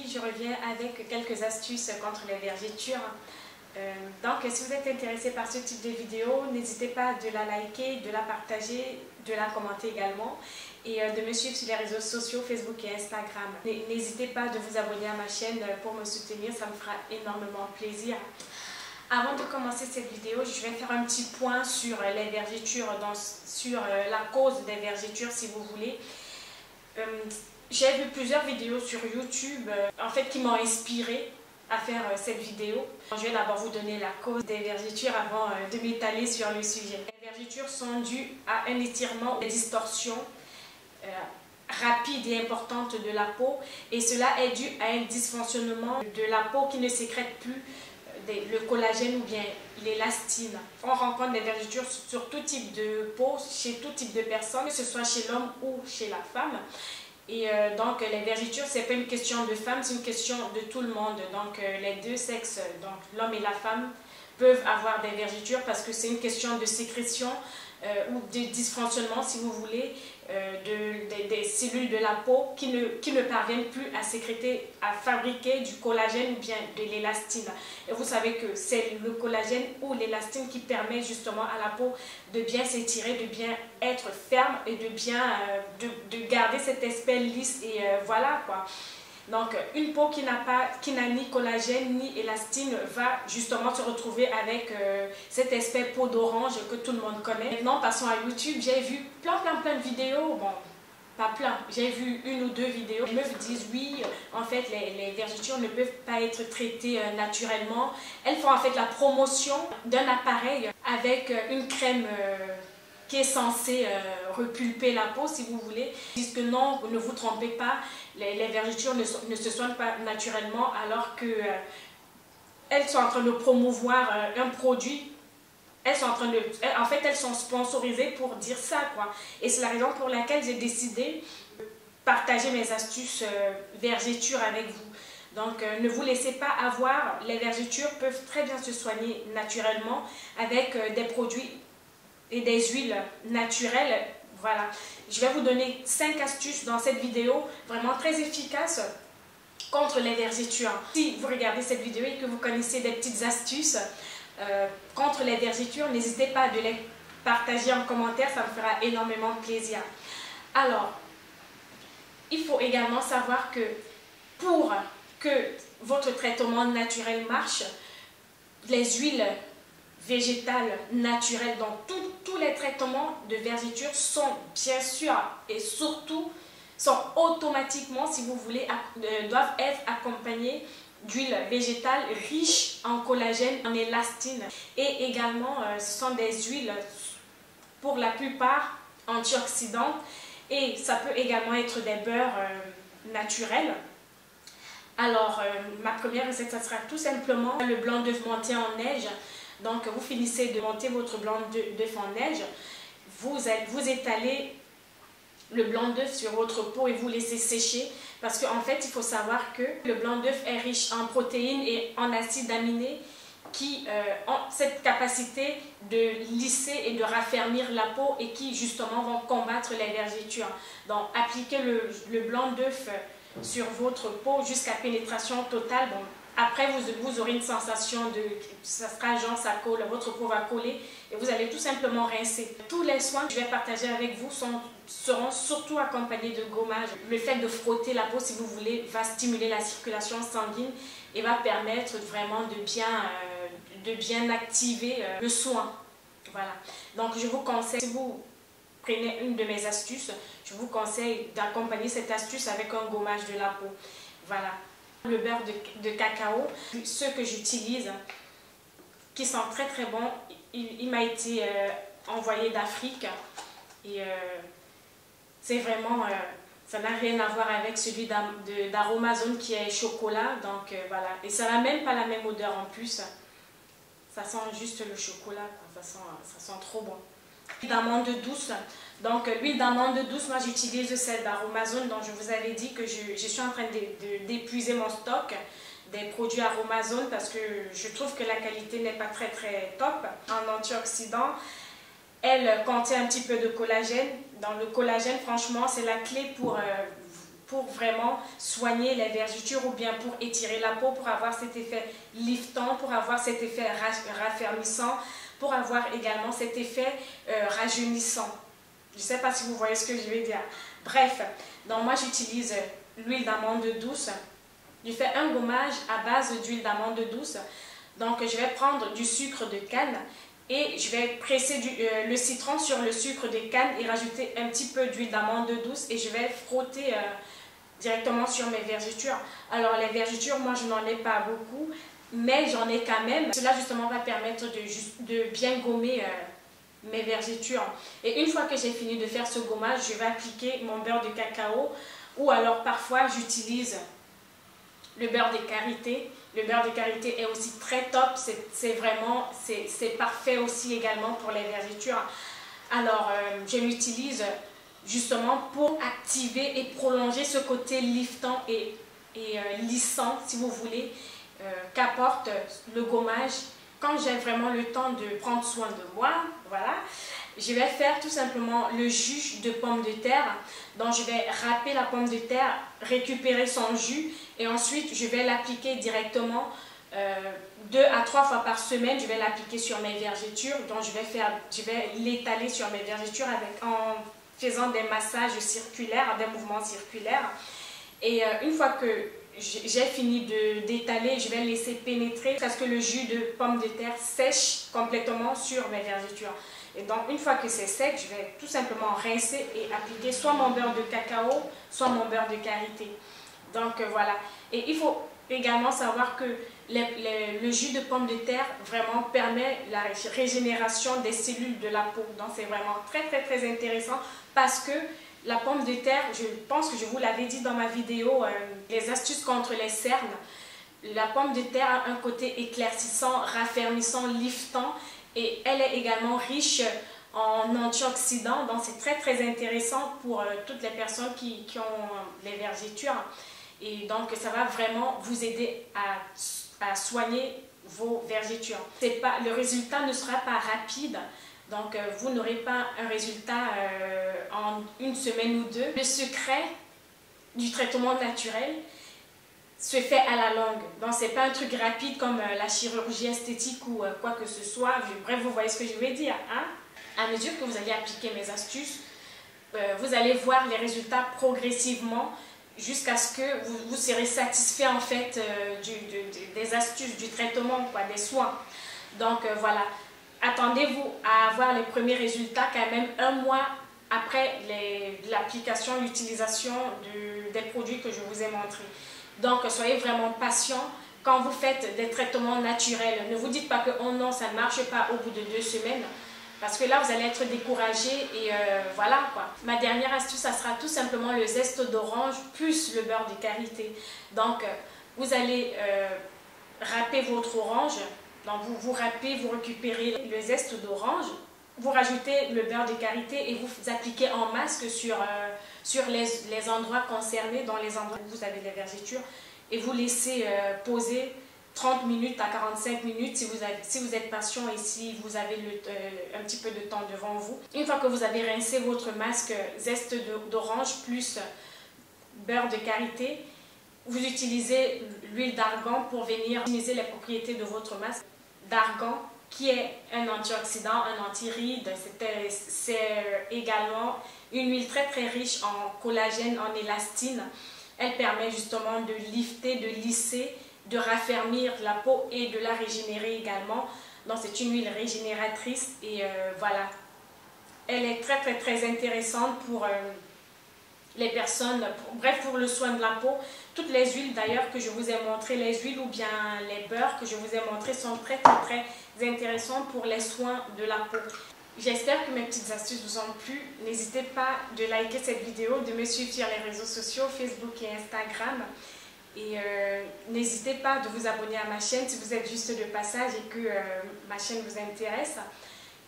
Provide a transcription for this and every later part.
je reviens avec quelques astuces contre les vergetures. Donc, si vous êtes intéressé par ce type de vidéo, n'hésitez pas de la liker, de la partager, de la commenter également et de me suivre sur les réseaux sociaux, Facebook et Instagram. N'hésitez pas de vous abonner à ma chaîne pour me soutenir, ça me fera énormément plaisir. Avant de commencer cette vidéo, je vais faire un petit point sur les vergetures, sur la cause des vergetures si vous voulez. J'ai vu plusieurs vidéos sur YouTube en fait, qui m'ont inspiré à faire cette vidéo. Je vais d'abord vous donner la cause des vergetures avant de m'étaler sur le sujet. Les vergetures sont dues à un étirement, des distorsions rapides et importantes de la peau, et cela est dû à un dysfonctionnement de la peau qui ne sécrète plus le collagène ou bien l'élastine. On rencontre des vergetures sur tout type de peau, chez tout type de personnes, que ce soit chez l'homme ou chez la femme. Et donc les vergetures, c'est pas une question de femme, c'est une question de tout le monde. Donc les deux sexes, donc l'homme et la femme, peuvent avoir des vergetures parce que c'est une question de sécrétion ou de dysfonctionnement, si vous voulez, des cellules de la peau qui ne parviennent plus à sécréter, à fabriquer du collagène ou bien de l'élastine. Et vous savez que c'est le collagène ou l'élastine qui permet justement à la peau de bien s'étirer, de bien être ferme et de bien de garder cet aspect lisse et voilà quoi. Donc, une peau qui n'a ni collagène ni élastine va justement se retrouver avec cet aspect peau d'orange que tout le monde connaît. Maintenant, passons à YouTube. J'ai vu plein de vidéos. Bon, pas plein. J'ai vu une ou deux vidéos. Les meufs disent oui, en fait, les vergetures ne peuvent pas être traitées naturellement. Elles font en fait la promotion d'un appareil avec une crème qui est censé repulper la peau, si vous voulez. Ils disent que non, ne vous trompez pas, les vergetures ne se soignent pas naturellement, alors que elles sont en train de promouvoir un produit. Elles sont en fait, elles sont sponsorisées pour dire ça, quoi. Et c'est la raison pour laquelle j'ai décidé de partager mes astuces vergetures avec vous. Donc, ne vous laissez pas avoir. Les vergetures peuvent très bien se soigner naturellement avec des produits et des huiles naturelles. Voilà, je vais vous donner 5 astuces dans cette vidéo vraiment très efficaces contre les vergetures. Si vous regardez cette vidéo et que vous connaissez des petites astuces contre les vergetures, n'hésitez pas à les partager en commentaire, ça me fera énormément plaisir. Alors, il faut également savoir que pour que votre traitement naturel marche, les huiles végétales naturelles, donc tous les traitements de vergetures sont bien sûr et surtout sont automatiquement, si vous voulez, doivent être accompagnés d'huiles végétales riches en collagène, en élastine, et également ce sont des huiles pour la plupart antioxydantes, et ça peut également être des beurres naturels. Alors ma première recette, ça sera tout simplement le blanc d'œuf monté en neige. Donc, vous finissez de monter votre blanc d'œuf en neige, vous étalez le blanc d'œuf sur votre peau et vous laissez sécher. Parce qu'en fait, il faut savoir que le blanc d'œuf est riche en protéines et en acides aminés qui ont cette capacité de lisser et de raffermir la peau et qui justement vont combattre les vergetures. Donc, appliquez le blanc d'œuf sur votre peau jusqu'à pénétration totale. Bon, après, vous aurez une sensation de... ça sera genre, ça colle, votre peau va coller et vous allez tout simplement rincer. Tous les soins que je vais partager avec vous seront surtout accompagnés de gommage. Le fait de frotter la peau, si vous voulez, va stimuler la circulation sanguine et va permettre vraiment de bien activer le soin. Voilà. Donc, je vous conseille, si vous prenez une de mes astuces, je vous conseille d'accompagner cette astuce avec un gommage de la peau. Voilà. Le beurre de cacao, ceux que j'utilise, qui sont très bons, il m'a été envoyé d'Afrique et c'est vraiment, ça n'a rien à voir avec celui d'Aromazone qui est chocolat, donc voilà, et ça n'a même pas la même odeur en plus, ça sent juste le chocolat, ça sent trop bon. D'amande douce. Donc l'huile d'amande douce, moi j'utilise celle d'Aromazone, dont je vous avais dit que je suis en train d'épuiser mon stock des produits Aromazone parce que je trouve que la qualité n'est pas très top. En antioxydant, elle contient un petit peu de collagène. Dans le collagène, franchement, c'est la clé pour pour vraiment soigner les vergetures ou bien pour étirer la peau, pour avoir cet effet liftant, pour avoir cet effet raffermissant, pour avoir également cet effet rajeunissant. Je ne sais pas si vous voyez ce que je veux dire. Bref, donc moi j'utilise l'huile d'amande douce. Je fais un gommage à base d'huile d'amande douce. Donc je vais prendre du sucre de canne et je vais presser le citron sur le sucre de canne et rajouter un petit peu d'huile d'amande douce et je vais frotter directement sur mes vergetures. Alors les vergetures, moi je n'en ai pas beaucoup, mais j'en ai quand même. Cela justement va permettre de bien gommer mes vergetures. Et une fois que j'ai fini de faire ce gommage, je vais appliquer mon beurre de cacao ou alors parfois j'utilise le beurre de karité. Le beurre de karité est aussi très top, c'est parfait aussi également pour les vergetures. Alors je l'utilise justement pour activer et prolonger ce côté liftant et lissant, si vous voulez, qu'apporte le gommage. Quand j'ai vraiment le temps de prendre soin de moi, voilà, je vais faire tout simplement le jus de pomme de terre. Donc je vais râper la pomme de terre, récupérer son jus et ensuite je vais l'appliquer directement 2 à 3 fois par semaine. Je vais l'appliquer sur mes vergetures. Donc je vais l'étaler sur mes vergetures en faisant des massages circulaires, des mouvements circulaires. Et une fois que j'ai fini d'étaler, je vais laisser pénétrer jusqu'à ce que le jus de pomme de terre sèche complètement sur mes vergetures. Et donc une fois que c'est sec, je vais tout simplement rincer et appliquer soit mon beurre de cacao, soit mon beurre de karité. Donc voilà. Et il faut également savoir que le jus de pomme de terre vraiment permet la régénération des cellules de la peau. Donc c'est vraiment très intéressant parce que la pomme de terre, je pense que je vous l'avais dit dans ma vidéo, les astuces contre les cernes. La pomme de terre a un côté éclaircissant, raffermissant, liftant et elle est également riche en antioxydants. Donc c'est très intéressant pour toutes les personnes qui ont les vergetures. Et donc ça va vraiment vous aider à soigner vos vergetures. Le résultat ne sera pas rapide. Donc, vous n'aurez pas un résultat en une semaine ou deux. Le secret du traitement naturel se fait à la longue. Donc, ce n'est pas un truc rapide comme la chirurgie esthétique ou quoi que ce soit. Bref, vous voyez ce que je veux dire. Hein? À mesure que vous allez appliquer mes astuces, vous allez voir les résultats progressivement jusqu'à ce que vous serez satisfait en fait des astuces, du traitement, quoi, des soins. Donc, voilà. Attendez-vous à avoir les premiers résultats quand même un mois après l'application, l'utilisation des produits que je vous ai montrés. Donc, soyez vraiment patient quand vous faites des traitements naturels. Ne vous dites pas que oh non, ça ne marche pas au bout de 2 semaines. Parce que là, vous allez être découragé et voilà quoi. Ma dernière astuce, ça sera tout simplement le zeste d'orange plus le beurre de karité. Donc, vous allez râper votre orange. Donc vous râpez, vous récupérez le zeste d'orange, vous rajoutez le beurre de karité et vous appliquez en masque sur les endroits concernés, dans les endroits où vous avez les vergetures, et vous laissez poser 30 minutes à 45 minutes si vous êtes patient et si vous avez un petit peu de temps devant vous. Une fois que vous avez rincé votre masque zeste d'orange plus beurre de karité, vous utilisez l'huile d'argan pour venir optimiser les propriétés de votre masque. D'argan qui est un antioxydant, un anti-rides, c'est également une huile très riche en collagène, en élastine. Elle permet justement de lifter, de lisser, de raffermir la peau et de la régénérer également. Donc c'est une huile régénératrice et voilà. Elle est très intéressante pour les personnes, bref pour le soin de la peau. Toutes les huiles d'ailleurs que je vous ai montrées, les huiles ou bien les beurres que je vous ai montrés sont très intéressantes pour les soins de la peau. J'espère que mes petites astuces vous ont plu. N'hésitez pas de liker cette vidéo, de me suivre sur les réseaux sociaux, Facebook et Instagram. Et n'hésitez pas de vous abonner à ma chaîne si vous êtes juste de passage et que ma chaîne vous intéresse.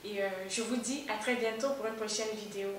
Et je vous dis à très bientôt pour une prochaine vidéo.